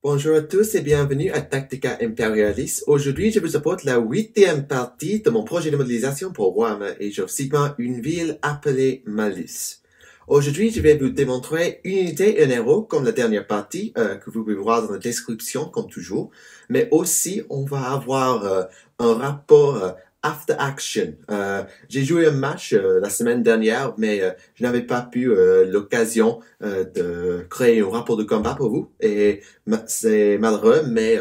Bonjour à tous et bienvenue à Tactica Imperialis. Aujourd'hui, je vous apporte la huitième partie de mon projet de modélisation pour Warhammer Age of Sigmar, une ville appelée Malus. Aujourd'hui, je vais vous démontrer une unité et un héros comme la dernière partie que vous pouvez voir dans la description comme toujours. Mais aussi, on va avoir un rapport after action. J'ai joué un match la semaine dernière, mais je n'avais pas pu l'occasion de créer un rapport de combat pour vous. Et c'est malheureux, mais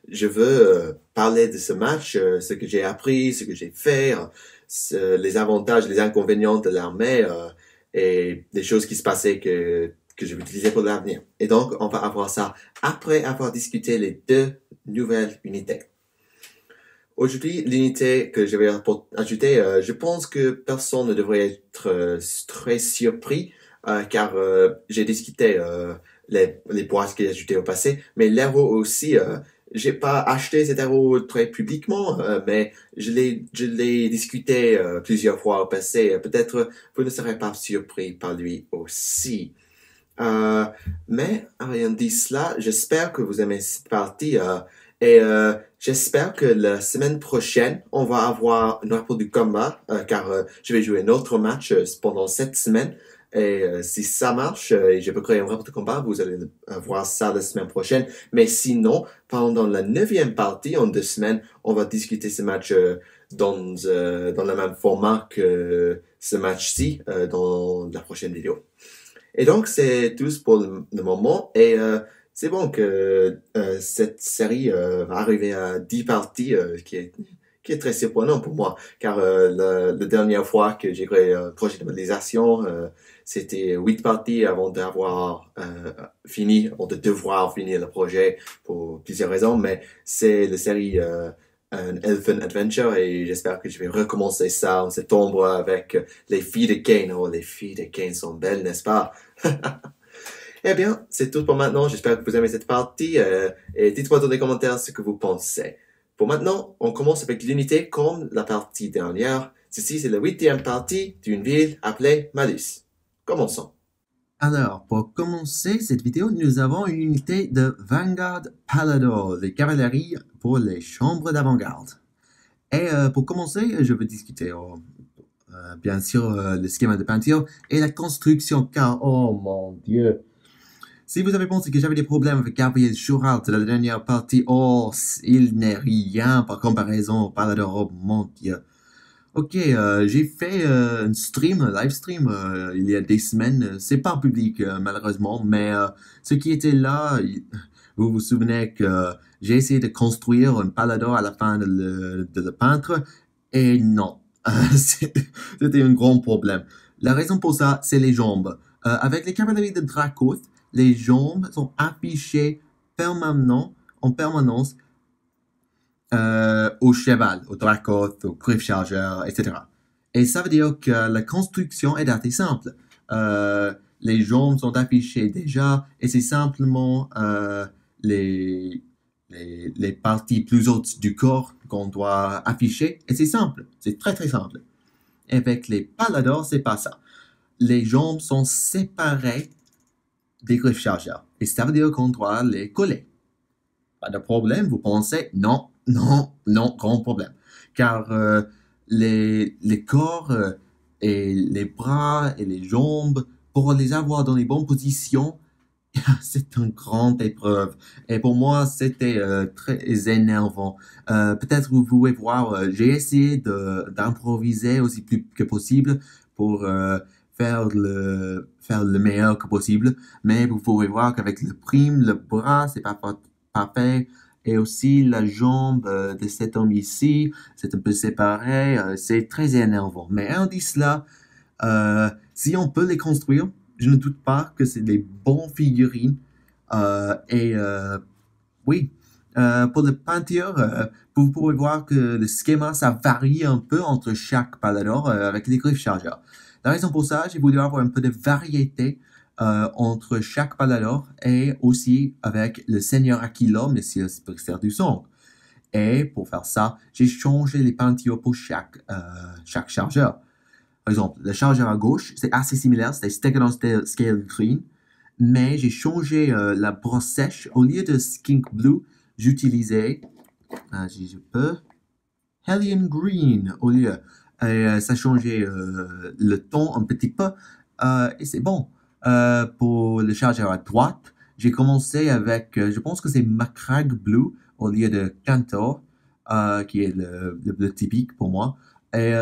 je veux parler de ce match, ce que j'ai appris, ce que j'ai fait, les avantages, les inconvénients de l'armée et des choses qui se passaient que je vais utiliser pour l'avenir. Et donc, on va avoir ça après avoir discuté les deux nouvelles unités. Aujourd'hui, l'unité que je vais ajouter, je pense que personne ne devrait être très surpris car j'ai discuté les boîtes que j'ai ajoutées au passé, mais l'héros aussi, j'ai pas acheté cet héros très publiquement, mais je l'ai discuté plusieurs fois au passé. Peut-être vous ne serez pas surpris par lui aussi. Euh, mais en ayant dit cela, j'espère que vous aimez cette partie et j'espère que la semaine prochaine, on va avoir un rapport du combat car je vais jouer un autre match pendant cette semaine. Et si ça marche et je peux créer un rapport de combat, vous allez voir ça la semaine prochaine. Mais sinon, pendant la neuvième partie, en 2 semaines, on va discuter ce match dans le même format que ce match-ci dans la prochaine vidéo. Et donc, c'est tout pour le moment. Et c'est bon que cette série va arriver à 10 parties, qui est très surprenant pour moi. Car la dernière fois que j'ai créé un projet de modélisation, c'était 8 parties avant d'avoir fini, avant de devoir finir le projet pour plusieurs raisons. Mais c'est la série un Elfen Adventure et j'espère que je vais recommencer ça en septembre avec les filles de Kane. Oh, les filles de Kane sont belles, n'est-ce pas? Eh bien, c'est tout pour maintenant. J'espère que vous aimez cette partie et dites-moi dans les commentaires ce que vous pensez. Pour maintenant, on commence avec l'unité comme la partie dernière. Ceci, c'est la huitième partie d'une ville appelée Malus. Commençons. Alors, pour commencer cette vidéo, nous avons une unité de Vanguard Palador, les cavaleries pour les chambres d'avant-garde. Et pour commencer, je vais discuter bien sûr le schéma de peinture et la construction, car oh mon dieu, si vous avez pensé que j'avais des problèmes avec Gabriel Chouralt de la dernière partie, oh, il n'est rien par comparaison au Palador, oh mon dieu. Ok, j'ai fait un stream, un live stream, il y a des semaines. C'est pas public, malheureusement, mais ceux qui étaient là, vous vous souvenez que j'ai essayé de construire un palador à la fin de le peintre, et non, c'était un grand problème. La raison pour ça, c'est les jambes. Avec les cavaleries de Dracoth, les jambes sont affichées en permanence au cheval, au dracoth, au griff chargeur, etc. Et ça veut dire que la construction est assez simple. Les jambes sont affichées déjà et c'est simplement les parties plus hautes du corps qu'on doit afficher. Et c'est simple, c'est très très simple. Et avec les paladors, c'est pas ça. Les jambes sont séparées des griffes chargeurs. Et ça veut dire qu'on doit les coller. Pas de problème, vous pensez, non, non, non, grand problème. Car les corps et les bras et les jambes, pour les avoir dans les bonnes positions, c'est une grande épreuve. Et pour moi, c'était très énervant. Peut-être vous pouvez voir, j'ai essayé d'improviser aussi plus que possible pour faire le meilleur que possible. Mais vous pouvez voir qu'avec le prime, le bras, c'est pas parfait. Et aussi la jambe de cet homme ici, c'est un peu séparé. C'est très énervant. Mais en dit cela, si on peut les construire, je ne doute pas que c'est des bons figurines. Oui, pour le peinture, vous pouvez voir que le schéma, ça varie un peu entre chaque palador avec les griffes chargeurs. La raison pour ça, j'ai voulu avoir un peu de variété entre chaque palador et aussi avec le seigneur Aquila, Monsieur Spirster du Sang. Et pour faire ça, j'ai changé les peintures pour chaque chargeur. Par exemple, le chargeur à gauche, c'est assez similaire, c'est Stegadon Scale Green. mais j'ai changé la brosse sèche. Au lieu de Skink Blue, j'utilisais, si je peux, Hellion Green au lieu. Et ça changeait le ton un petit peu. Et c'est bon. Pour le chargeur à droite, j'ai commencé avec, je pense que c'est Macragge Blue au lieu de Cantor, qui est le bleu typique pour moi. Et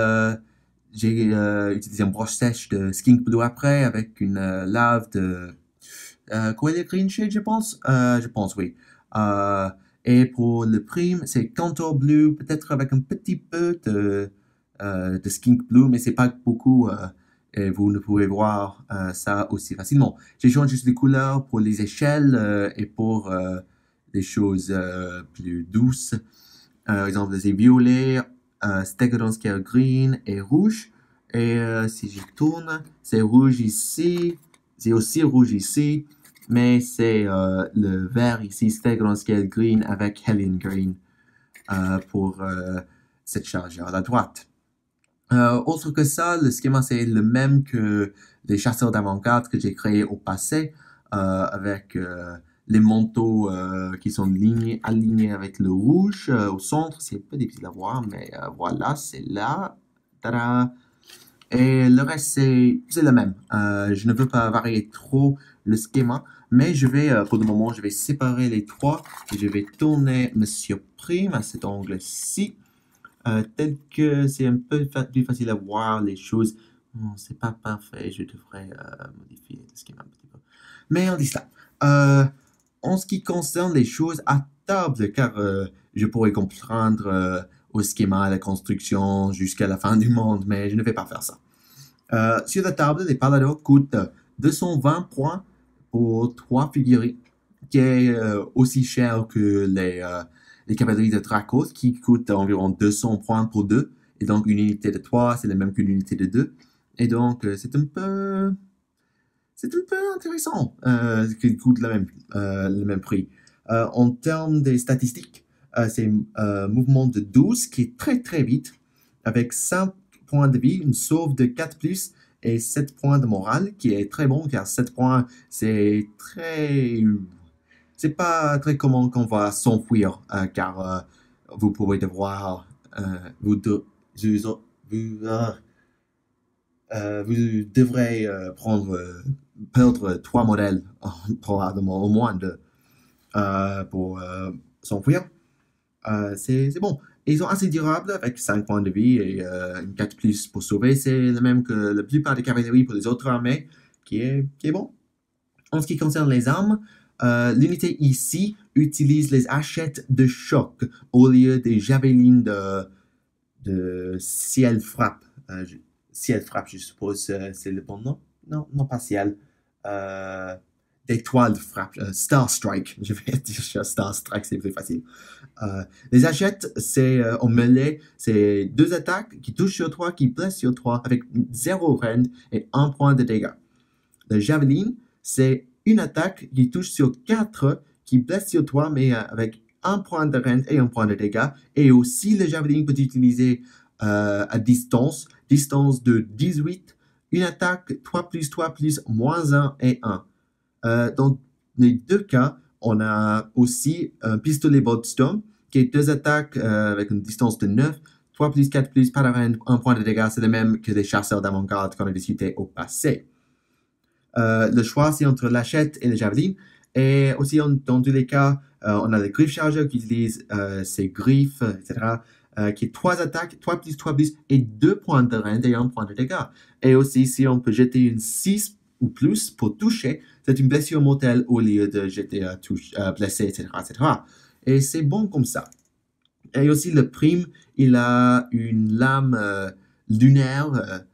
j'ai utilisé une broche sèche de Skink Blue après avec une lave de Coelier Green Shade, je pense. Je pense, oui. Et pour le prime, c'est Contour Blue, peut-être avec un petit peu de Skink Blue, mais c'est pas beaucoup. Et vous ne pouvez voir ça aussi facilement. J'ai changé juste les couleurs pour les échelles et pour les choses plus douces. Par exemple, c'est violet, Stegodon Green et rouge. Et si je tourne, c'est rouge ici, c'est aussi rouge ici, mais c'est le vert ici, Stegodon Green avec Hellion Green pour cette chargeur à la droite. Autre que ça, le schéma c'est le même que les chasseurs d'avant-garde que j'ai créés au passé, avec les manteaux qui sont alignés avec le rouge au centre. C'est un peu difficile à voir, mais voilà, c'est là. Tada! Et le reste, c'est le même. Je ne veux pas varier trop le schéma, mais je vais, pour le moment, je vais séparer les trois et je vais tourner Monsieur Prime à cet angle-ci. Tel que c'est un peu plus facile à voir les choses. Bon, c'est pas parfait, je devrais modifier le schéma un petit peu. Mais on dit ça. En ce qui concerne les choses à table, car je pourrais comprendre au schéma la construction jusqu'à la fin du monde, mais je ne vais pas faire ça. Sur la table, les Palados coûtent 220 points pour 3 figurines, qui est aussi cher que les cavaleries de Dracos, qui coûtent environ 200 points pour 2. Et donc, une unité de 3, c'est la même qu'une unité de 2. Et donc, c'est un peu intéressant qu'ils coûtent le même prix. En termes des statistiques, c'est un mouvement de 12 qui est très très vite, avec 5 points de vie, une sauve de 4+, et 7 points de morale, qui est très bon, car 7 points, c'est pas très commun qu'on va s'enfuir, car vous pourrez devoir, vous devrez perdre 3 modèles, probablement au moins 2, pour s'enfuir. C'est bon. Ils sont assez durables avec 5 points de vie et une 4+ pour sauver. C'est le même que la plupart des cavaleries pour les autres armées, qui est bon. En ce qui concerne les armes, l'unité ici utilise les hachettes de choc au lieu des javelines de ciel frappe. Ciel frappe, je suppose, c'est le bon nom? Non, pas ciel. D'étoile frappe, Star Strike. Je vais dire Star Strike, c'est plus facile. Les hachettes, c'est en mêlée, c'est 2 attaques qui touchent sur 3, qui blessent sur 3, avec 0 rend et 1 point de dégâts. Le javelin, c'est une attaque qui touche sur 4, qui blesse sur 3, mais avec 1 point de rend et 1 point de dégâts. Et aussi, le javelin peut être utilisé à distance de 18, une attaque 3+, -1 et 1. Dans les deux cas, on a aussi un pistolet Boltstone, qui est 2 attaques avec une distance de 9, 3+, 4+, pas de rend, 1 point de dégâts. C'est le même que les chasseurs d'avant-garde qu'on a discuté au passé. Le choix, c'est entre l'hachette et le javelin. Et aussi, dans tous les cas, on a le griffe chargeur qui utilise ses griffes, etc., qui est 3 attaques, 3+, et 2 points de rend et 1 point de dégâts. Et aussi, si on peut jeter une 6 ou plus pour toucher, c'est une blessure mortelle au lieu de jeter blessé, etc., etc. Et c'est bon comme ça. Et aussi, le prime, il a une lame lunaire,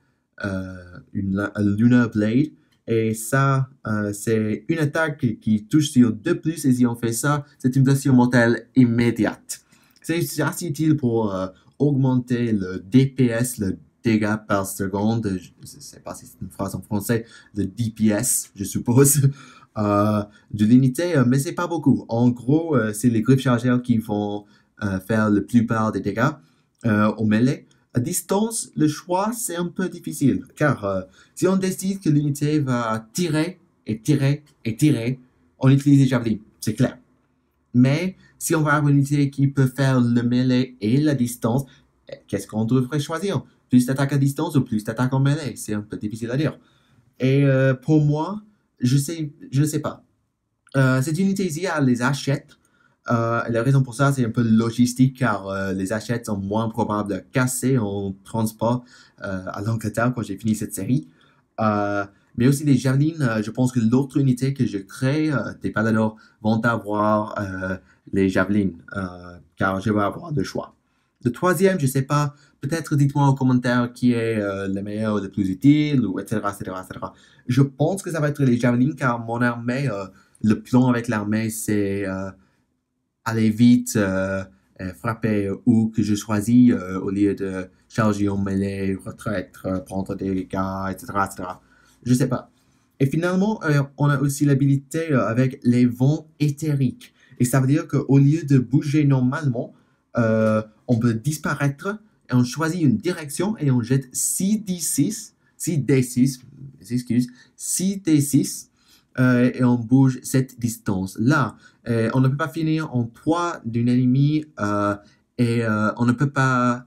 une lunar blade. Et ça, c'est une attaque qui touche sur 2+, et si on fait ça, c'est une blessure mortelle immédiate. C'est assez utile pour augmenter le DPS, le dégâts par seconde. Je ne sais pas si c'est une phrase en français, le DPS, je suppose, de l'unité, mais c'est pas beaucoup. En gros, c'est les griffes chargeurs qui vont faire la plupart des dégâts au mêlée. À distance, le choix, c'est un peu difficile, car si on décide que l'unité va tirer et tirer, on utilise les javelines, c'est clair. Mais si on va avoir une unité qui peut faire le mêlée et la distance, qu'est-ce qu'on devrait choisir? Plus d'attaque à distance ou plus d'attaque en mêlée? C'est un peu difficile à dire. Et pour moi, je ne sais pas. Cette unité-ci, elle les achète. La raison pour ça, c'est un peu logistique, car les achètes sont moins probables de casser en transport à l'Angleterre quand j'ai fini cette série. Mais aussi les javelines, je pense que l'autre unité que je crée, des paladins, vont avoir les javelines, car je vais avoir deux choix. Le troisième, je sais pas, peut-être dites-moi en commentaire qui est le meilleur, le plus utile, ou etc., etc., etc. Je pense que ça va être les javelines, car mon armée, le plan avec l'armée, c'est aller vite, frapper où que je choisis, au lieu de charger en mêlée, retraite, prendre des dégâts, etc., etc. Je sais pas. Et finalement, on a aussi l'habilité avec les vents éthériques. Et ça veut dire qu'au lieu de bouger normalement, on peut disparaître et on choisit une direction et on jette 6d6, 6d6, excuse, 6d6 et on bouge cette distance-là. On ne peut pas finir en poids d'une ennemie et on ne peut pas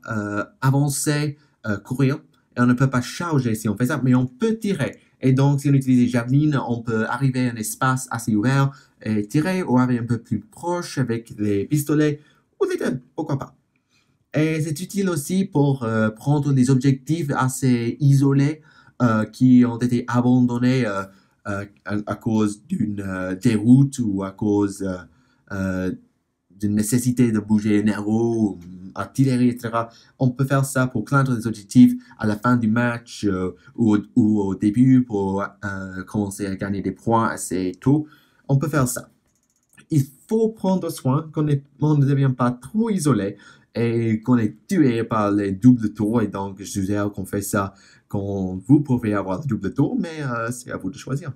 avancer, courir, et on ne peut pas charger si on fait ça, mais on peut tirer. Et donc, si on utilise les javelines, on peut arriver à un espace assez ouvert et tirer, ou arriver un peu plus proche avec les pistolets, ou les deux, pourquoi pas. Et c'est utile aussi pour prendre des objectifs assez isolés qui ont été abandonnés à cause d'une déroute ou à cause d'une nécessité de bouger un héros, artillerie, etc. On peut faire ça pour craindre des objectifs à la fin du match ou au début pour commencer à gagner des points assez tôt. On peut faire ça. Il faut prendre soin qu'on ne devienne pas trop isolé et qu'on est tué par les doubles tours. Et donc, je suggère qu'on fait ça quand vous pouvez avoir le double tour, mais c'est à vous de choisir.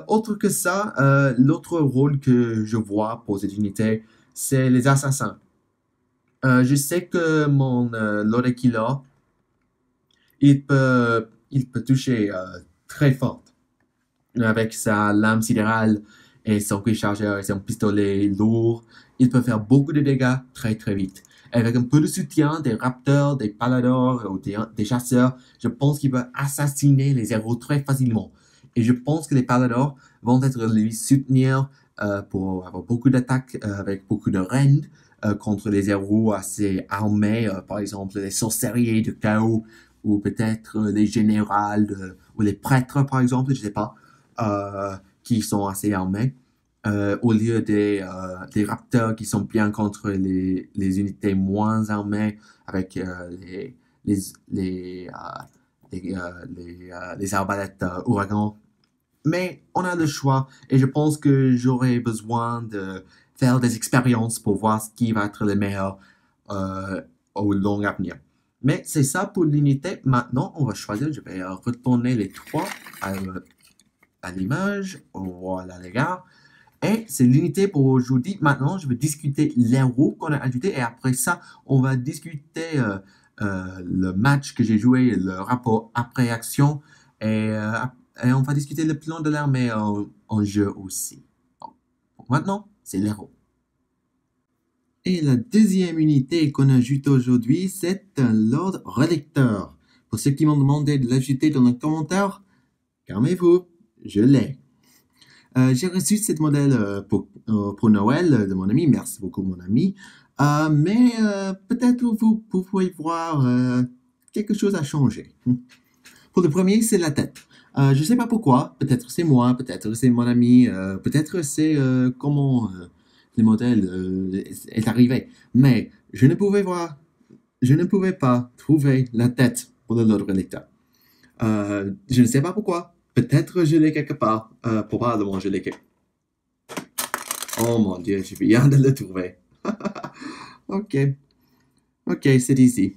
Autre que ça, l'autre rôle que je vois pour cette unité, c'est les assassins. Je sais que mon Lord Killer, il peut toucher très fort avec sa lame sidérale et son quick chargeur et son pistolet lourd. Il peut faire beaucoup de dégâts très très vite. Avec un peu de soutien des raptors, des paladins ou des chasseurs, je pense qu'il peut assassiner les héros très facilement. Et je pense que les paladins vont être lui soutenir pour avoir beaucoup d'attaques avec beaucoup de range contre les héros assez armés, par exemple les sorciers de chaos ou peut-être les générales ou les prêtres par exemple, je sais pas, qui sont assez armés. Au lieu des raptors qui sont bien contre les unités moins armées avec les arbalètes ouragans. Mais on a le choix et je pense que j'aurai besoin de faire des expériences pour voir ce qui va être le meilleur au long avenir. Mais c'est ça pour l'unité. Maintenant, on va choisir. Je vais retourner les trois à l'image. Voilà les gars. Et c'est l'unité pour aujourd'hui. Maintenant, je vais discuter l'héros qu'on a ajouté et après ça, on va discuter le match que j'ai joué, le rapport après-action et on va discuter le plan de l'armée en jeu aussi. Donc, maintenant, c'est l'héros. Et la deuxième unité qu'on ajoute aujourd'hui, c'est un Lord Relictor. Pour ceux qui m'ont demandé de l'ajouter dans les commentaires, calmez-vous, je l'ai. J'ai reçu cette modèle pour Noël de mon ami. Merci beaucoup, mon ami. Mais peut-être vous pouvez voir quelque chose à changer. Pour le premier, c'est la tête. Je ne sais pas pourquoi. Peut-être c'est moi, peut-être c'est mon ami, peut-être c'est comment le modèle est arrivé. Mais je ne pouvais pas trouver la tête pour le Lord Relictor. Je ne sais pas pourquoi. Peut-être je l'ai quelque part. Probablement je l'ai quelque... Oh mon Dieu, je viens de le trouver. Ok, c'est ici.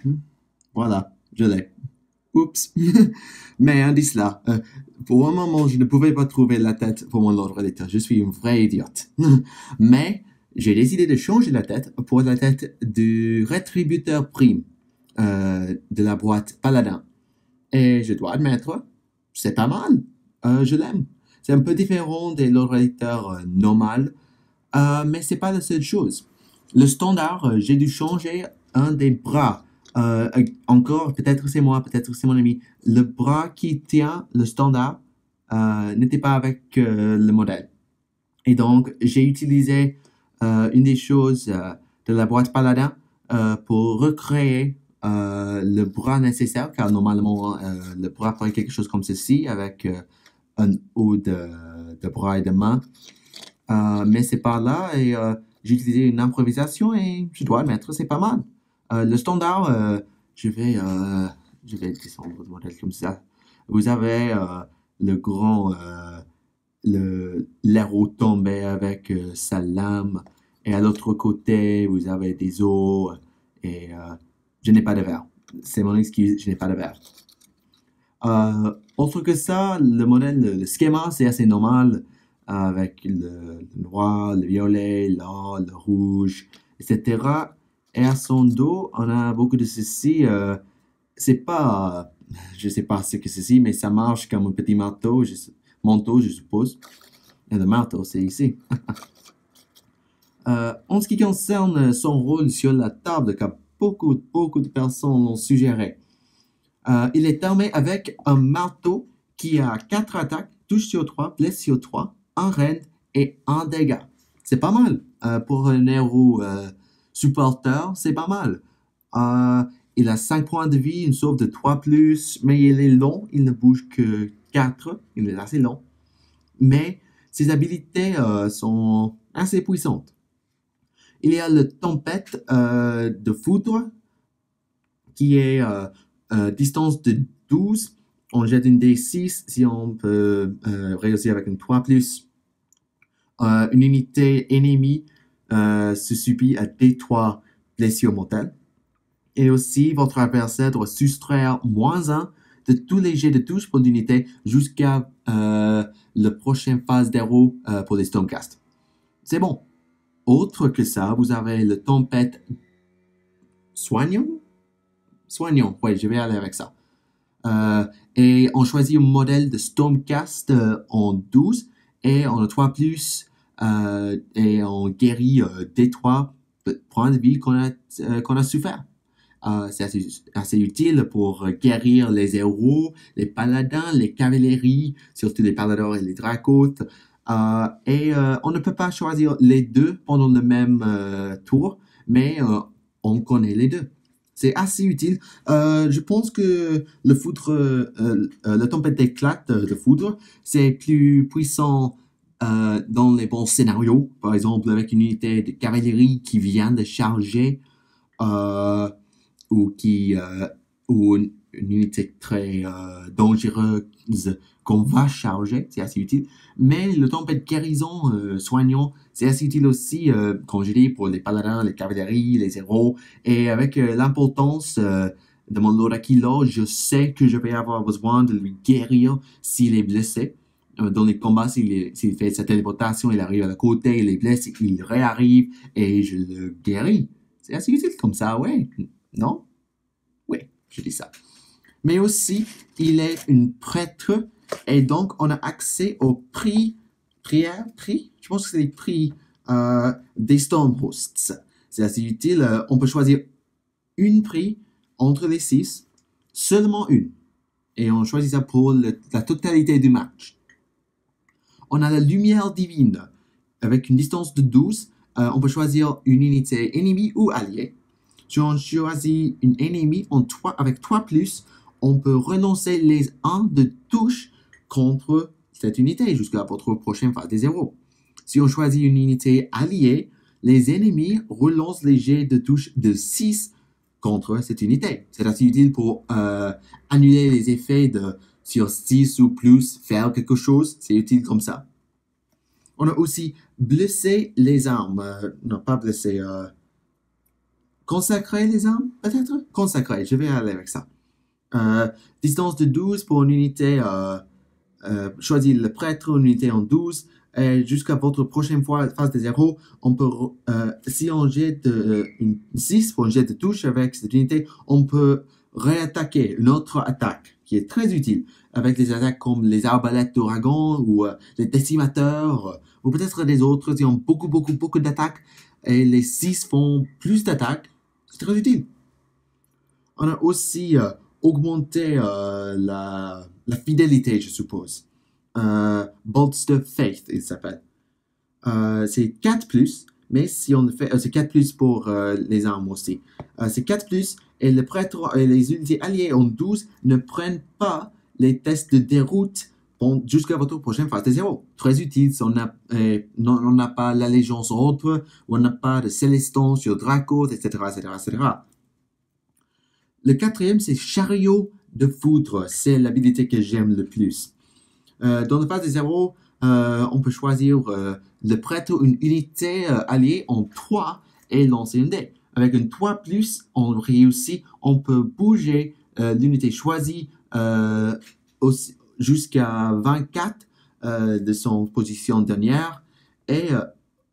Voilà, je l'ai. Oups. Mais indice là, pour un moment, je ne pouvais pas trouver la tête pour mon Lord Relictor. Je suis une vraie idiote. Mais j'ai décidé de changer la tête pour la tête du rétributeur prime de la boîte Paladin. Et je dois admettre, c'est pas mal. Je l'aime. C'est un peu différent des localisateurs normales, mais c'est pas la seule chose. Le standard, j'ai dû changer un des bras. Encore, peut-être c'est moi, peut-être c'est mon ami. Le bras qui tient le standard n'était pas avec le modèle. Et donc, j'ai utilisé une des choses de la boîte Paladin pour recréer le bras nécessaire, car normalement, le bras ferait quelque chose comme ceci, avec un haut de bras et de main. Mais c'est pas là, et j'ai utilisé une improvisation, et je dois admettre, c'est pas mal. Le standard, je vais descendre le modèle comme ça. Vous avez le grand l'héros tombé avec sa lame, et à l'autre côté, vous avez des os, et je n'ai pas de verre. C'est mon excuse, je n'ai pas de verre. Autre que ça, le modèle, le schéma, c'est assez normal, avec le noir, le violet, l'or, le rouge, etc. Et à son dos, on a beaucoup de ceci. C'est pas, je sais pas ce que c'est ceci, mais ça marche comme un petit manteau, je suppose. Et le marteau, c'est ici. En ce qui concerne son rôle sur la table, car beaucoup de personnes l'ont suggéré, il est armé avec un marteau qui a 4 attaques, touche sur 3, blesse sur 3, un rend et un dégât. C'est pas mal. Pour un héros supporter, c'est pas mal. Il a 5 points de vie, une sauve de 3+, mais il est long, il ne bouge que 4, il est assez long. Mais ses habilités sont assez puissantes. Il y a le tempête de foudre, qui est distance de 12. On jette une D6 si on peut réussir avec une 3+. Une unité ennemie se subit à D3 blessures mortelles. Et aussi, votre adversaire doit soustraire -1 de tous les jets de touche pour l'unité jusqu'à la prochaine phase d'héros pour les Stormcast. C'est bon. Autre que ça, vous avez le tempête soignant. Ouais, je vais aller avec ça. Et on choisit un modèle de Stormcast en 12 et on a 3+, et on guérit D3 points de vie qu'on a souffert. C'est assez utile pour guérir les héros, les paladins, les cavaleries, surtout les paladins et les dracotes. Et on ne peut pas choisir les deux pendant le même tour, mais on connaît les deux. C'est assez utile. Je pense que le tempête d'éclat de foudre, c'est plus puissant dans les bons scénarios. Par exemple, avec une unité de cavalerie qui vient de charger, ou une unité très dangereuse qu'on va charger, c'est assez utile. Mais le tempête guérison soignant, c'est assez utile aussi, comme je dis, pour les paladins, les cavaleries, les héros. Et avec l'importance de mon Lord Aquila, je sais que je vais avoir besoin de lui guérir s'il est blessé. Dans les combats, s'il fait sa téléportation, il arrive à la côté, il est blessé, il réarrive et je le guéris. C'est assez utile comme ça, ouais. Non? Oui, je dis ça. Mais aussi, il est une prêtre et donc on a accès au prix, je pense que c'est les prix des Stormhosts. C'est assez utile. On peut choisir une prix entre les 6, seulement une. Et on choisit ça pour la totalité du match. On a la lumière divine avec une distance de 12. On peut choisir une unité ennemie ou alliée. Si on choisit une ennemie avec 3+, on peut renoncer les 1 de touche contre cette unité jusqu'à votre prochaine phase des héros. Si on choisit une unité alliée, les ennemis relancent les jets de touche de 6 contre cette unité. C'est assez utile pour annuler les effets sur 6 ou plus, faire quelque chose. C'est utile comme ça. On a aussi blessé les armes. Non, pas blessé. Consacrer les armes, peut-être? Consacrer, je vais aller avec ça. Distance de 12 pour une unité. Choisir le prêtre, une unité en 12. Et jusqu'à votre prochaine phase des héros, on peut, si on jette une 6 pour un jet de touche avec cette unité, on peut réattaquer une autre attaque qui est très utile, avec des attaques comme les arbalètes d'ouragan ou les décimateurs, ou peut-être des autres qui ont beaucoup d'attaques, et les 6 font plus d'attaques. C'est très utile. On a aussi augmenté la fidélité, je suppose. Bolster Faith, il s'appelle. C'est 4+, mais si on fait... c'est 4+ pour les armes aussi. C'est 4+, et le prêtre et les unités alliées en 12 ne prennent pas les tests de déroute jusqu'à votre prochaine phase de 0. Très utile si on n'a pas l'allégeance autre, ou on n'a pas de Céleston sur Draco, etc. Le 4e, c'est Chariot de Foudre. C'est l'habilité que j'aime le plus. Dans la phase de 0, on peut choisir le prêtre ou une unité alliée en 3 et lancer un dé. Avec un 3+, on réussit, on peut bouger l'unité choisie jusqu'à 24 de son position dernière, et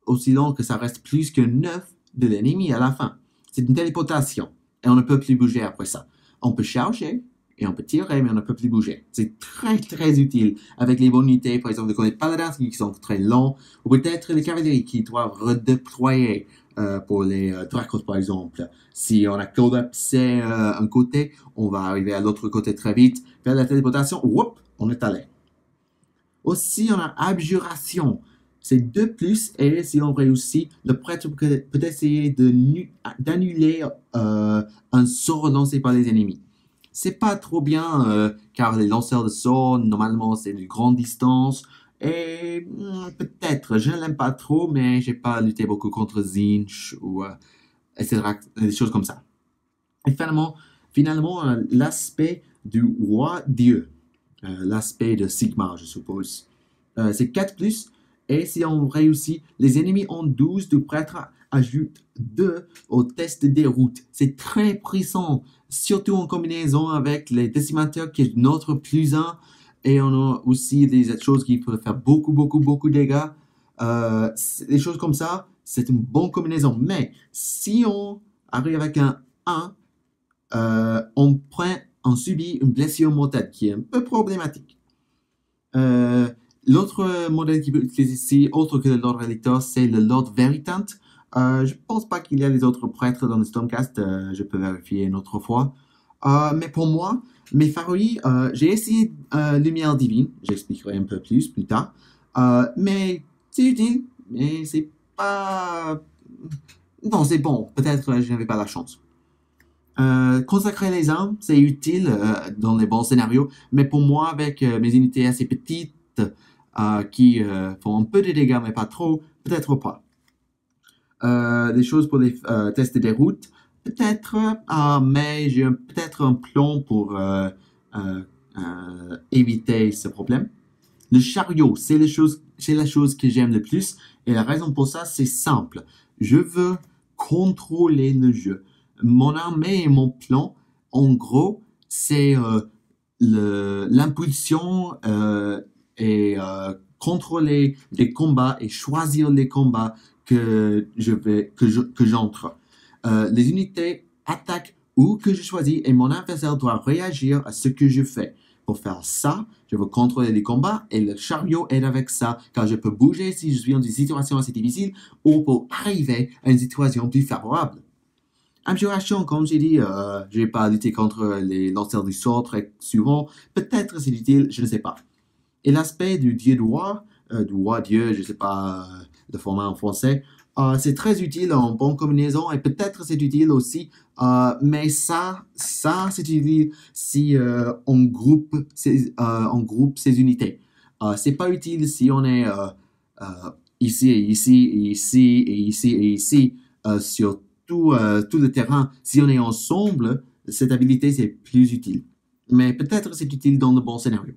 aussi long que ça reste plus que 9 de l'ennemi à la fin. C'est une téléportation, et on ne peut plus bouger après ça. On peut charger, et on peut tirer, mais on ne peut plus bouger. C'est très utile avec les bonnes unités, par exemple, les paladins qui sont très longs, ou peut-être les cavaleries qui doivent redéployer pour les dracos, par exemple. Si on a collapsé un côté, on va arriver à l'autre côté très vite, faire la téléportation, whoop, on est allé. Aussi, on a abjuration. C'est 2+, et si on réussit, le prêtre peut essayer d'annuler un sort lancé par les ennemis. C'est pas trop bien, car les lanceurs de sorts, normalement, c'est de grande distance. Et peut-être, je ne l'aime pas trop, mais j'ai pas lutté beaucoup contre Zinch ou etc., des choses comme ça. Et finalement, l'aspect du roi Dieu, l'aspect de Sigmar, je suppose. C'est 4+, et si on réussit, les ennemis en 12 du prêtre ajoutent 2 au test de déroute. C'est très puissant, surtout en combinaison avec les décimateurs qui est notre +1, et on a aussi des choses qui peuvent faire beaucoup de dégâts. Des choses comme ça, c'est une bonne combinaison. Mais si on arrive avec un 1, on subit une blessure mortelle qui est un peu problématique. L'autre modèle qui peut utiliser ici, autre que le Lord Relictor, c'est le Lord Veritant. Je pense pas qu'il y a les autres prêtres dans le Stormcast, je peux vérifier une autre fois. Mais pour moi, mes favoris, j'ai essayé Lumière Divine, j'expliquerai un peu plus tard. Mais c'est utile, mais c'est pas... Non, c'est bon, peut-être je n'avais pas la chance. Consacrer les armes, c'est utile dans les bons scénarios, mais pour moi, avec mes unités assez petites, qui font un peu de dégâts, mais pas trop, peut-être pas. Des choses pour les tests de déroute, peut-être, mais j'ai peut-être un plan pour éviter ce problème. Le chariot, c'est la chose que j'aime le plus, et la raison pour ça, c'est simple. Je veux contrôler le jeu. Mon armée et mon plan, en gros, c'est l'impulsion et contrôler les combats et choisir les combats que j'entre. Les unités attaquent où que je choisis, et mon adversaire doit réagir à ce que je fais. Pour faire ça, je veux contrôler les combats, et le chariot aide avec ça, car je peux bouger si je suis dans une situation assez difficile, ou pour arriver à une situation plus favorable. Abjuration, comme j'ai dit, je n'ai pas lutté contre les lanceurs du sort très souvent. Peut-être c'est utile, je ne sais pas. Et l'aspect du dieu roi Dieu, je ne sais pas le format en français, c'est très utile en bonne combinaison, et peut-être c'est utile aussi, mais ça c'est utile si on groupe ces unités. C'est pas utile si on est ici et ici sur tout le terrain. Si on est ensemble, cette habilité c'est plus utile. Mais peut-être c'est utile dans le bon scénario.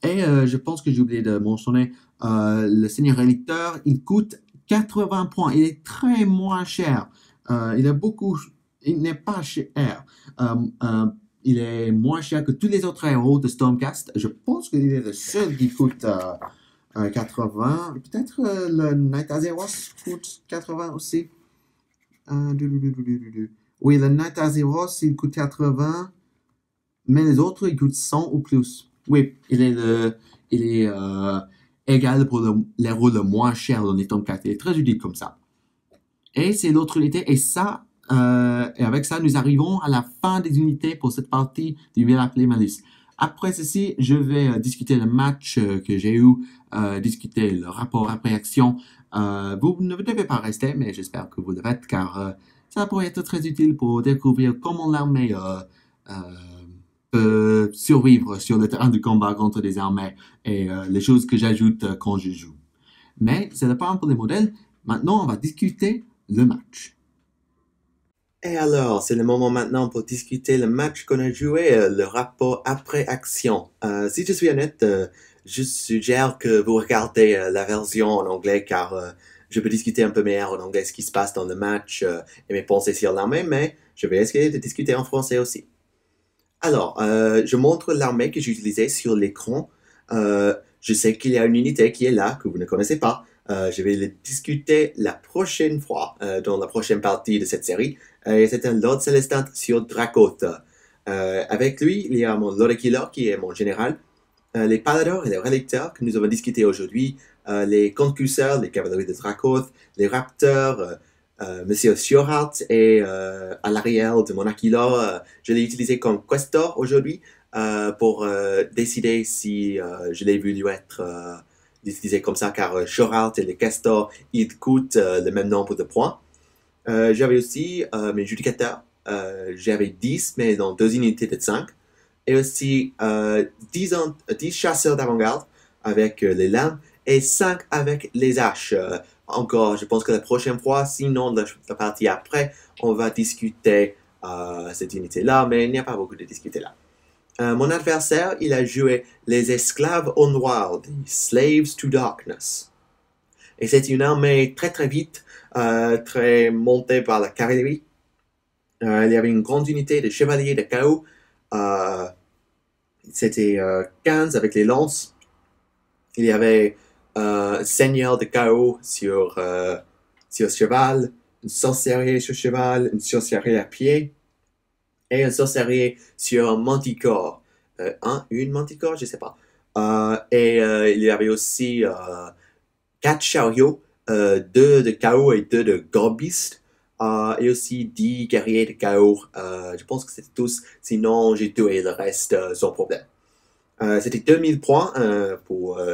Et je pense que j'ai oublié de mentionner le Seigneur Relictor. Il coûte 80 points. Il est très moins cher. Il n'est pas cher. Il est moins cher que tous les autres héros de Stormcast. Je pense qu'il est le seul qui coûte 80. Peut-être le Knight Azeroth coûte 80 aussi. Oui, le Knight Azeroth, il coûte 80. mais les autres, ils coûtent 100 ou plus. Oui, il est égal pour l'héros le moins cher dans les tomes 4. Il est très utile comme ça. Et c'est l'autre unité, et ça, et avec ça, nous arrivons à la fin des unités pour cette partie du Ville appelé Malus. Après ceci, je vais discuter le match que j'ai eu, discuter le rapport après action. Vous ne devez pas rester, mais j'espère que vous le faites, car ça pourrait être très utile pour découvrir comment l'armée peut survivre sur le terrain de combat contre des armées et les choses que j'ajoute quand je joue. Mais c'est la part pour les modèles. Maintenant, on va discuter le match. Et alors, c'est le moment maintenant pour discuter le match qu'on a joué, le rapport après action. Si je suis honnête, je suggère que vous regardez la version en anglais car je peux discuter un peu meilleur en anglais ce qui se passe dans le match et mes pensées sur l'armée, mais je vais essayer de discuter en français aussi. Alors, je montre l'armée que j'ai utilisée sur l'écran. Je sais qu'il y a une unité qui est là, que vous ne connaissez pas. Je vais le discuter la prochaine fois, dans la prochaine partie de cette série. C'est un Lord Célestin sur Dracoth. Avec lui, il y a mon Lord Killer qui est mon général. Les Paladors et les Relicteurs que nous avons discuté aujourd'hui. Les Concusseurs, les Cavaleries de Dracoth. Les Raptors, Monsieur Sjorart et à l'arrière de mon Aquila, je l'ai utilisé comme Questor aujourd'hui pour décider si je l'ai voulu être utilisé comme ça, car Sjorart et les Questor, ils coûtent le même nombre de points. J'avais aussi mes judicateurs. J'avais 10, mais dans 2 unités de 5. Et aussi 10 chasseurs d'avant-garde avec les lames et 5 avec les haches. Encore, je pense que la prochaine fois, sinon la partie après, on va discuter cette unité-là, mais il n'y a pas beaucoup de discuter là. Mon adversaire, il a joué les esclaves au noir, les Slaves to Darkness. Et c'est une armée très très vite, très montée par la cavalerie. Il y avait une grande unité de chevaliers de chaos. C'était 15 avec les lances. Il y avait seigneur de chaos sur cheval, un sorcier sur cheval, un sorcier à pied, et un sorcier sur un manticore. Une manticore, je sais pas. Il y avait aussi 4 chariots, 2 de chaos et 2 de gorbist, et aussi 10 guerriers de chaos. Je pense que c'était tous, sinon j'ai tué le reste sans problème. C'était 2000 points,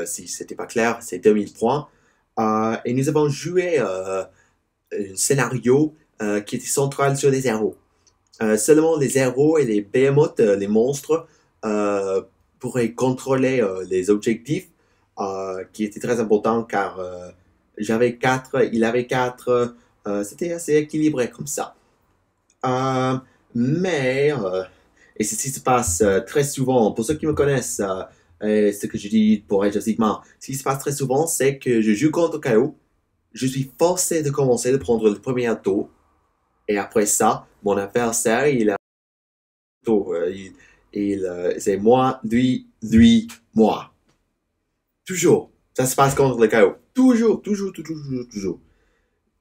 si c'était pas clair, c'est 2000 points. Et nous avons joué un scénario qui était central sur les héros. Seulement les héros et les behemoths, les monstres, pourraient contrôler les objectifs, qui étaient très importants car j'avais 4, il avait 4, c'était assez équilibré comme ça. Et ceci se passe très souvent. Pour ceux qui me connaissent, ce que je dis pour Age of Sigmar, ce qui se passe très souvent, c'est que je joue contre KO. Je suis forcé de commencer de prendre le premier tour. Et après ça, mon adversaire, il a tour. C'est moi, lui, moi. Toujours. Ça se passe contre le KO. Toujours.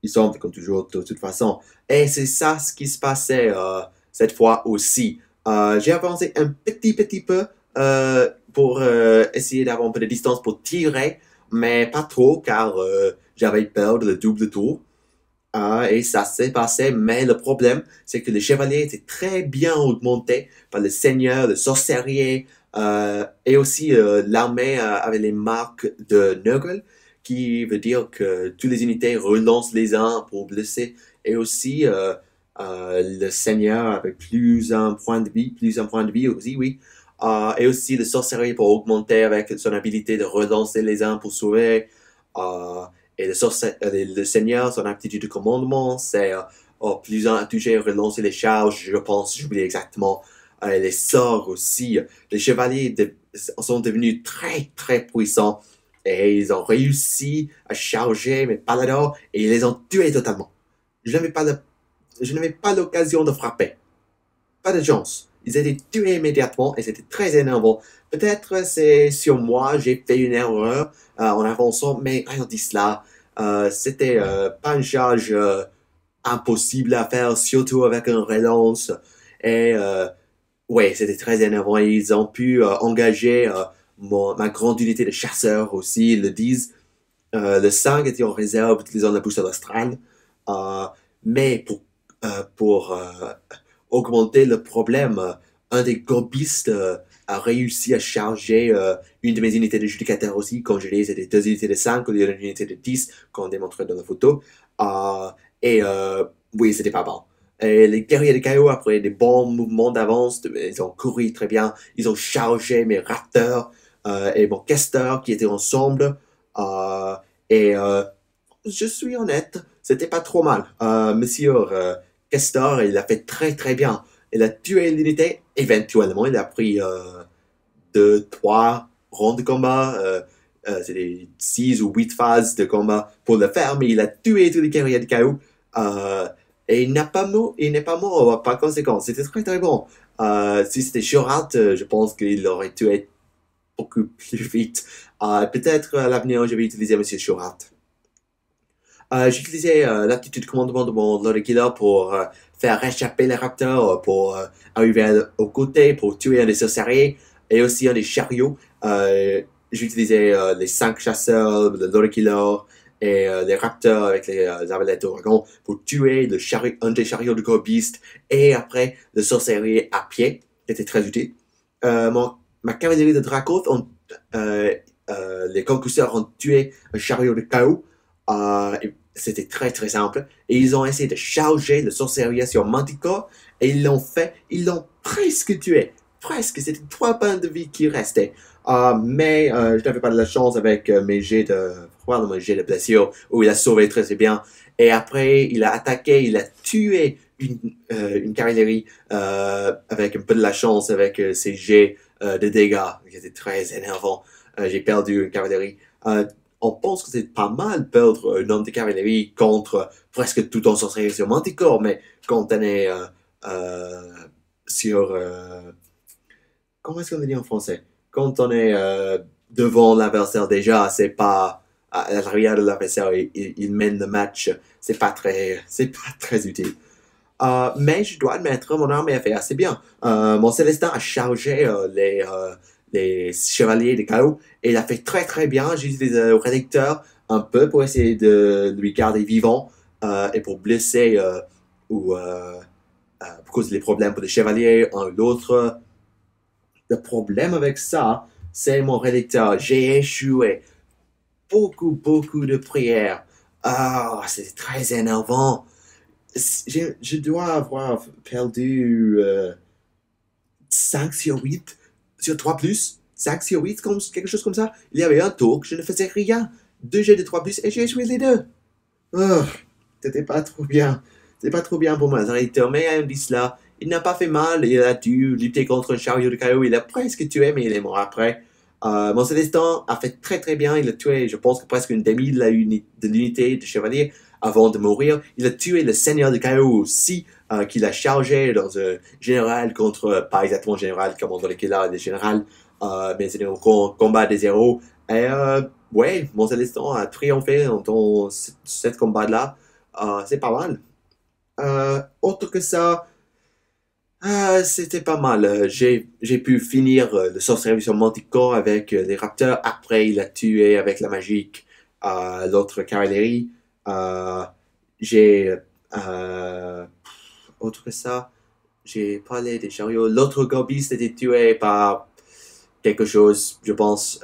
Il semble comme toujours, de toute façon. Et c'est ça ce qui se passait cette fois aussi. J'ai avancé un petit peu pour essayer d'avoir un peu de distance pour tirer, mais pas trop, car j'avais peur de le double tour. Et ça s'est passé, mais le problème, c'est que les chevaliers étaient très bien augmentés par le seigneur, le sorcier, et aussi l'armée avait les marques de Nurgle, qui veut dire que toutes les unités relancent les uns pour blesser, et aussi le seigneur avec plus un point de vie aussi, oui. Et aussi le sorcier pour augmenter avec son habilité de relancer les uns pour sauver. Et le seigneur, son aptitude de commandement, c'est plus un à toucher, relancer les charges, je pense, j'oublie exactement. Les sorts aussi. Les chevaliers sont devenus très très puissants et ils ont réussi à charger mes paladins et ils les ont tués totalement. Je n'avais pas l'occasion de frapper. Pas de chance. Ils étaient tués immédiatement et c'était très énervant. Peut-être c'est sur moi, j'ai fait une erreur en avançant, mais rien dit cela. C'était pas une charge impossible à faire, surtout avec une relance. Et ouais, c'était très énervant. Ils ont pu engager ma grande unité de chasseurs aussi, ils le disent. Le 5 était en réserve utilisant la boussole astrale. Euh, mais pour augmenter le problème, un des gobistes a réussi à charger une de mes unités de judicataire aussi. Comme je l'ai dit, c'était 2 unités de 5 au lieu d'une unité de 10, qu'on démontrait dans la photo. Euh, oui, c'était pas bon. Et les guerriers de Chaos, après des bons mouvements d'avance, ils ont couru très bien. Ils ont chargé mes raptors et mon caster qui étaient ensemble. Euh, et je suis honnête, c'était pas trop mal. Monsieur Castor, il a fait très très bien. Il a tué l'unité. Éventuellement, il a pris 2, 3 rounds de combat. C'est des 6 ou 8 phases de combat pour le faire, mais il a tué tous les guerriers de chaos. Euh, et il n'est pas mort par conséquent. C'était très très bon. Si c'était Shorat, je pense qu'il l'aurait tué beaucoup plus vite. Peut-être à l'avenir, je vais utiliser Monsieur Shorat. J'utilisais l'aptitude de commandement de mon Lord Killer pour faire échapper les raptors, pour arriver aux côtés, pour tuer un des sorciers et aussi un des chariots. J'utilisais les 5 chasseurs, le Lord Killer et les raptors avec les arbalètes d'Oregon pour tuer un des chariots de Gore Beast et après le sorcier à pied, qui était très utile. Ma cavalerie de Dracoth, les concusseurs ont tué un chariot de chaos. C'était très très simple. Et ils ont essayé de charger le sorcier sur Manticore et ils l'ont fait. Ils l'ont presque tué. Presque. C'était 3 points de vie qui restaient. Mais je n'avais pas de la chance avec mes jets de blessure où il a sauvé très très bien. Et après, il a attaqué, il a tué une cavalerie avec un peu de la chance avec ses jets de dégâts. C'était très énervant. J'ai perdu une cavalerie. On pense que c'est pas mal perdre un homme de cavalerie contre presque tout un sorcier sur Manticore, mais quand on est sur... comment est-ce qu'on le dit en français? Quand on est devant l'adversaire déjà, c'est pas à l'arrière de l'adversaire, il mène le match, c'est pas très utile. Mais je dois admettre, mon armée a fait assez bien. Mon Célestin a chargé les chevaliers de chaos et il a fait très très bien. J'ai utilisé le rédacteur un peu pour essayer de lui garder vivant et pour blesser ou pour cause des problèmes pour les chevaliers, un ou l'autre. Le problème avec ça, c'est mon rédacteur. J'ai échoué beaucoup de prières. C'est très énervant. Je dois avoir perdu 5 sur 8 sur 3 plus. 5 sur 8, quelque chose comme ça. Il y avait un tour que je ne faisais rien. 2 jets de 3 plus et j'ai échoué les deux. Oh, c'était pas trop bien. C'était pas trop bien pour moi, rédacteur. Mais il dit cela. Il n'a pas fait mal. Il a dû lutter contre un chariot de chaos. Il a presque tué, mais il est mort après. Mon Célestin a fait très très bien. Il a tué, je pense que presque une demi de l'unité de chevalier avant de mourir. Il a tué le Seigneur de chaos aussi, qu'il a chargé dans un général contre, pas exactement général, comme on voit qu'il a, le général, mais c'était un combat des héros. Et ouais, mon Célestin a triomphé dans cette combat-là. C'est pas mal. Autre que ça, c'était pas mal. J'ai pu finir le sorcerer sur Manticore avec les raptors. Après, il a tué avec la magique l'autre cavalerie. Euh, j'ai autre que ça, j'ai parlé des chariots. L'autre gobiste était tué par quelque chose, je pense.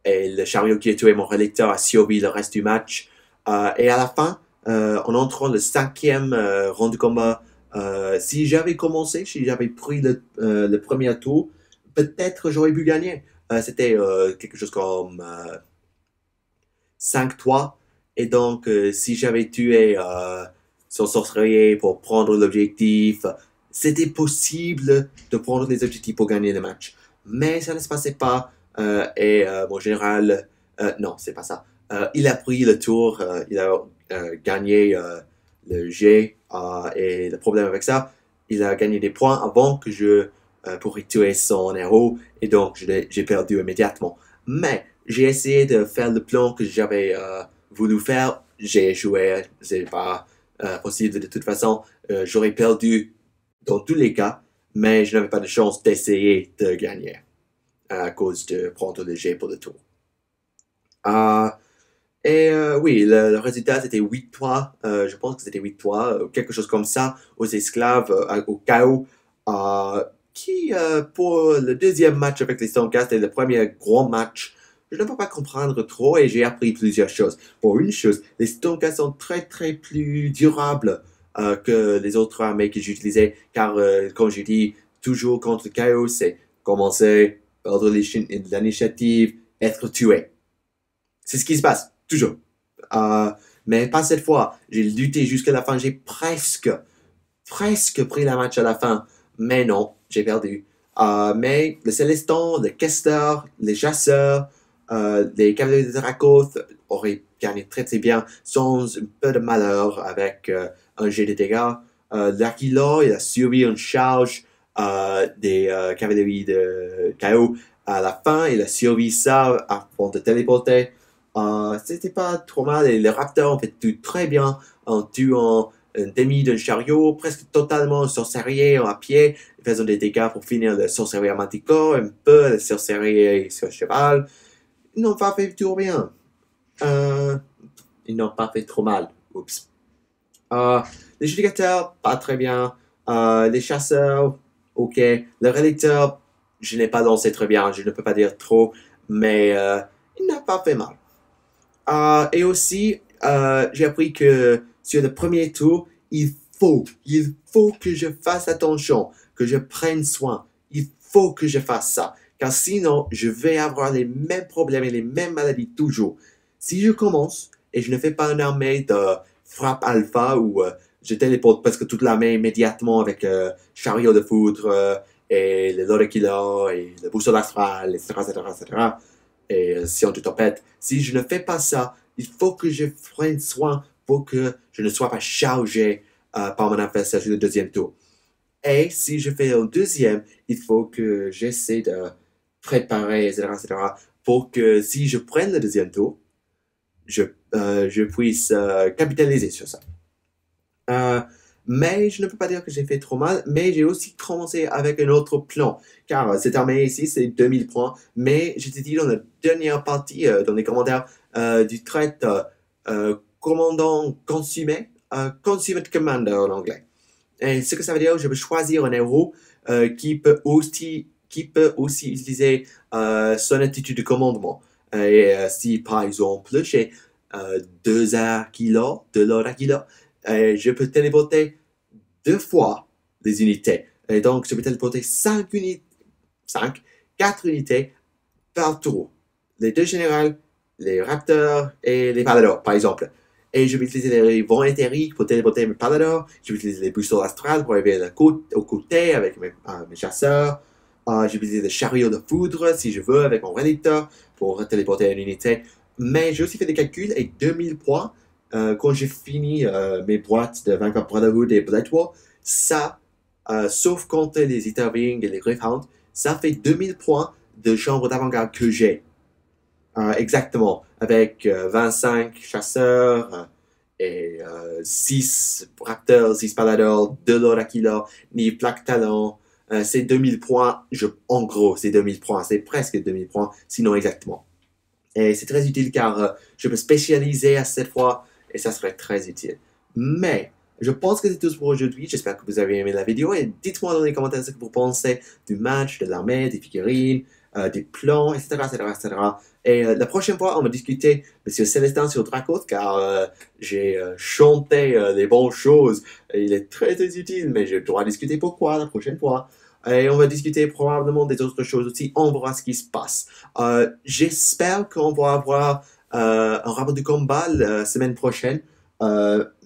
Et le chariot qui a tué mon relecteur a survécu le reste du match. Et à la fin, en entrant le 5e round de combat, si j'avais commencé, si j'avais pris le premier tour, peut-être j'aurais pu gagner. C'était quelque chose comme 5-3. Et donc, si j'avais tué son sorcier pour prendre l'objectif, c'était possible de prendre les objectifs pour gagner le match. Mais ça ne se passait pas. Mon général, non, c'est pas ça. Il a pris le tour, il a gagné le G. Et le problème avec ça, il a gagné des points avant que je pourrais tuer son héros. Et donc, j'ai perdu immédiatement. Mais j'ai essayé de faire le plan que j'avais voulu faire. J'ai échoué. C'est pas possible de toute façon. J'aurais perdu dans tous les cas. mais je n'avais pas de chance d'essayer de gagner à cause de prendre le jet pour le tour. Oui, le résultat c'était 8-3, je pense que c'était 8-3, quelque chose comme ça, aux esclaves, au chaos, qui pour le deuxième match avec les Stormcast c'était le premier grand match. Je ne peux pas comprendre trop et j'ai appris plusieurs choses. Pour une chose, les Stormcast sont très très plus durables que les autres armées que j'utilisais, car comme je dis, toujours contre le chaos, c'est commencer, perdre l'initiative, être tué. C'est ce qui se passe, toujours. Mais pas cette fois. J'ai lutté jusqu'à la fin. J'ai presque pris la match à la fin. Mais non, j'ai perdu. Mais le Célestin, le Kester, les chasseurs, les cavaliers de Dracoth auraient gagné très très bien sans un peu de malheur avec un jet de dégâts. L'Aquila, il a suivi une charge des cavaliers de Chaos. À la fin, il a survécu ça avant de téléporter. C'était pas trop mal et les Raptors ont fait tout très bien en tuant un demi d'un chariot, presque totalement un sorcier à pied, faisant des dégâts pour finir le sorcier à Manticore, un peu le sorcier sur cheval. Ils n'ont pas fait tout bien. Ils n'ont pas fait trop mal. Oups. Les judigateurs, pas très bien. Les chasseurs, ok. Le relecteur, je n'ai pas lancé très bien, je ne peux pas dire trop, mais il n'a pas fait mal. Et aussi, j'ai appris que sur le premier tour, il faut que je fasse attention, que je prenne soin. Il faut que je fasse ça. Car sinon, je vais avoir les mêmes problèmes et les mêmes maladies toujours. Si je commence et je ne fais pas une armée de frappe alpha où je téléporte presque toute l'armée immédiatement avec chariot de foudre et le Lorikila et le boussole astrale, etc., et si on te tempête. Si je ne fais pas ça, il faut que je prenne soin pour que je ne sois pas chargé par mon adversaire sur le deuxième tour. Et si je fais un deuxième, il faut que j'essaie de préparer, etc., pour que si je prenne le deuxième tour, je puisse capitaliser sur ça. Mais je ne peux pas dire que j'ai fait trop mal, mais j'ai aussi commencé avec un autre plan, car cette armée ici, c'est 2000 points, mais je t'ai dit dans la dernière partie, dans les commentaires du trait commandant consumé, consummate commander en anglais. Et ce que ça veut dire, je peux choisir un héros qui peut aussi utiliser son attitude de commandement. Et si par exemple j'ai 2 Aquila, de l'or Aquila, je peux téléporter 2 fois les unités. Et donc, je peux téléporter 4 unités par tour. Les 2 générales, les raptors et les paladors, par exemple. Et je vais utiliser les vents éthériques pour téléporter mes paladors. Je vais utiliser les boussoles astrales pour arriver au côté avec mes chasseurs. Je vais utiliser le chariot de foudre, si je veux, avec mon relicteur pour téléporter une unité. Mais j'ai aussi fait des calculs et 2000 points. Quand j'ai fini mes boîtes de Vanguard Brotherhood et Blood War, ça, sauf compter les Etherwing et les Gryphound, ça fait 2000 points de chambre d'avant-garde que j'ai. Exactement, avec 25 chasseurs et 6 raptors, 6 paladors, 2 Lord Aquila, ni plaque talent. C'est 2000 points, en gros, c'est 2000 points, c'est presque 2000 points, sinon exactement. Et c'est très utile car je peux spécialiser à cette fois et ça serait très utile. Mais je pense que c'est tout pour aujourd'hui. J'espère que vous avez aimé la vidéo et dites-moi dans les commentaires ce que vous pensez du match, de l'armée, des figurines, des plans, etc. Et la prochaine fois, on va discuter Monsieur Célestin sur Dracoth car j'ai chanté les bonnes choses. Et il est très très utile, mais je dois discuter pourquoi la prochaine fois. Et on va discuter probablement des autres choses aussi. On verra ce qui se passe. J'espère qu'on va avoir un rapport de combat la semaine prochaine.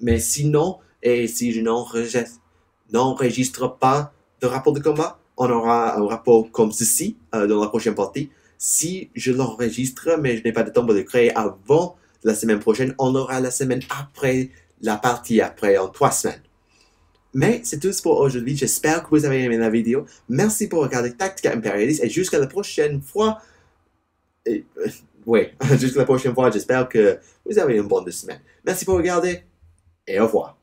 Mais sinon, et si je n'enregistre pas de rapport de combat, on aura un rapport comme ceci dans la prochaine partie. Si je l'enregistre, mais je n'ai pas de temps pour le créer avant la semaine prochaine, on aura la semaine après la partie après, en 3 semaines. Mais c'est tout pour aujourd'hui. J'espère que vous avez aimé la vidéo. Merci pour regarder Tactica Imperialis et jusqu'à la prochaine fois. Jusqu'à la prochaine fois, j'espère que vous avez une bonne semaine. Merci pour regarder et au revoir.